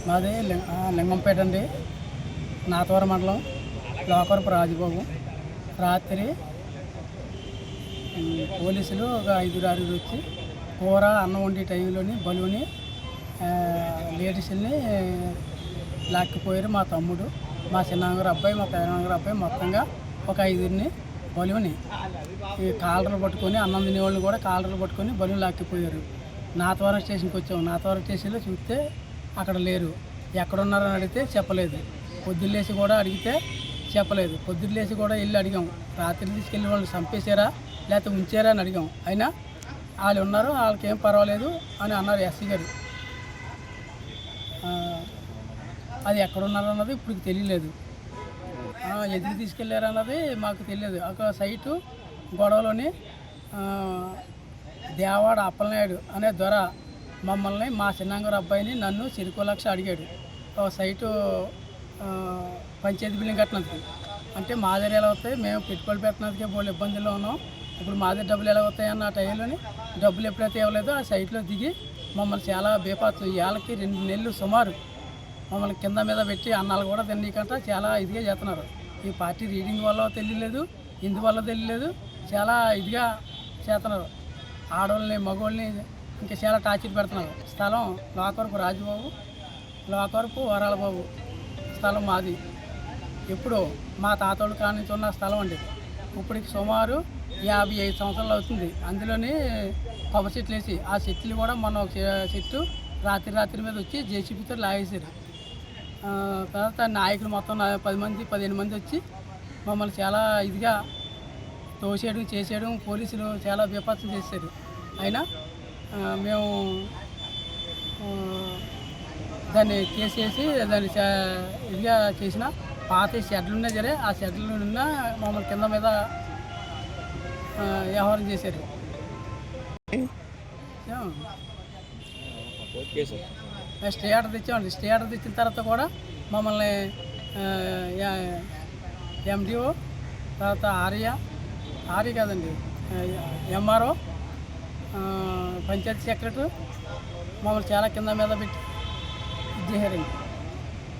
మాది లింగంపేట అండి, నాతవరం మండలం, లోకవరపు రాజుబాబు. రాత్రి పోలీసులు ఒక 5-6 వచ్చి కూర అన్నం వండే టైంలోని బలుని లేడీస్ని లాక్కిపోయారు. మా తమ్ముడు, మా చిన్నగారు అబ్బాయి, మా పెదనాన్నగారు అబ్బాయి, మొత్తంగా ఒక 5 బలుని ఈ కాలర్లు పట్టుకొని, అన్నం తినేవాళ్ళు కూడా కాలర్లు పట్టుకొని బలుని లాక్కిపోయారు. నాతవరం స్టేషన్కి వచ్చాము. నాతవరం స్టేషన్లో చూస్తే అక్కడ లేరు. ఎక్కడున్నారని అడిగితే చెప్పలేదు. పొద్దున్నేసి కూడా అడిగితే చెప్పలేదు. పొద్దున్నేసి కూడా వెళ్ళి అడిగాం, రాత్రి తీసుకెళ్ళి వాళ్ళు చంపేశారా లేకపోతే ఉంచారా అని అడిగాం. అయినా వాళ్ళు ఉన్నారు, వాళ్ళకి ఏం పర్వాలేదు అని అన్నారు ఎస్సీ గారు. అది ఎక్కడున్నారన్నది ఇప్పుడు తెలియలేదు. ఎందుకు తీసుకెళ్ళారన్నది మాకు తెలియదు. ఒక సైటు గొడవలోని దేవాడ అప్పలనాయుడు అనే దొర మమ్మల్ని, మా చిన్నగారు అబ్బాయిని, నన్ను చిరుకోలక్ష అడిగాడు. ఒక సైటు పంచాయతీ బిల్డింగ్ కట్టినందుకు. అంటే మా దగ్గర ఎలా వస్తాయి, మేము పెట్టుబడి పెట్టినందుకే బోళ్ళు ఇబ్బందుల్లో ఉన్నాం. ఇప్పుడు మా దగ్గర డబ్బులు ఎలా వస్తాయన్న ఆ టైంలోని డబ్బులు ఎప్పుడైతే ఇవ్వలేదో ఆ సైట్లో దిగి మమ్మల్ని చాలా బేపాత్సు, ఏళ్ళకి 2 నెలలు సుమారు మమ్మల్ని కింద మీద పెట్టి అన్నాలు కూడా తినకంట చాలా ఇదిగా చేస్తున్నారు. ఈ పార్టీ రీడింగ్ వల్ల తెలియలేదు, ఇందువల్ల తెలియలేదు, చాలా ఇదిగా చేస్తున్నారు. ఆడవాళ్ళని, మగవాళ్ళని ఇంకా చాలా టార్చర్ పెడుతున్నారు. స్థలం లోకవరపు రాజుబాబు, లోకవరపు వరాలబాబు స్థలం మాది. ఎప్పుడో మా తాతోళ్ళ కాడ నుంచి ఉన్న స్థలం అండి. ఇప్పటికి సుమారు 55 సంవత్సరాలు అవుతుంది. అందులోని కొబ్బరి చెట్లు వేసి, ఆ చెట్లు కూడా మొన్న ఒక చెట్టు రాత్రి మీద వచ్చి జేసీబీతో లాగేశారు. తర్వాత నాయకులు మొత్తం 10-15 మంది వచ్చి మమ్మల్ని చాలా ఇదిగా తోసేయడం చేసేయడం, పోలీసులు చాలా బీభత్సం చేశారు. అయినా మేము దాన్ని కేసేసి దాన్ని ఇదిగా చేసిన పాత షెడ్లు ఉన్నాయి సరే, ఆ షెడ్ల నిన్న మమ్మల్ని కింద మీద వ్యవహారం చేశారు. స్టే ఆర్డర్ తెచ్చామండి. స్టే ఆర్డర్ తెచ్చిన తర్వాత కూడా మమ్మల్ని ఎండిఓ, తర్వాత ఆర్య కాదండి, ఎంఆర్ఓ, పంచాయతీ సెక్రటరీ మమ్మల్ని చాలా కింద మీద పెట్టి ఇది చేశారండి.